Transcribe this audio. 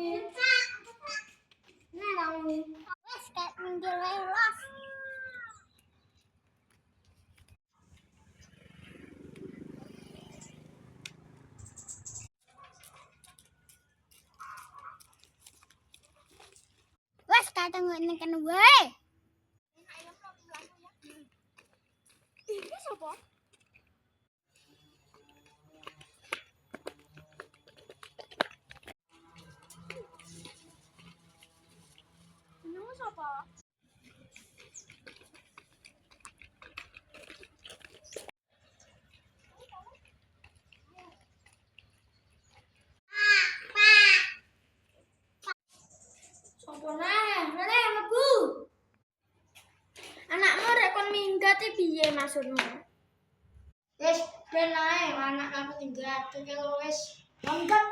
Wes kayak minggir wae los. Wes kadang ngene wae. Iki sapa? Ini sapa? Sopo neh? Neh mebu. Anakmu rek kon minggat iki piye maksudmu? Wis ben ae anak aku minggat, wis minggat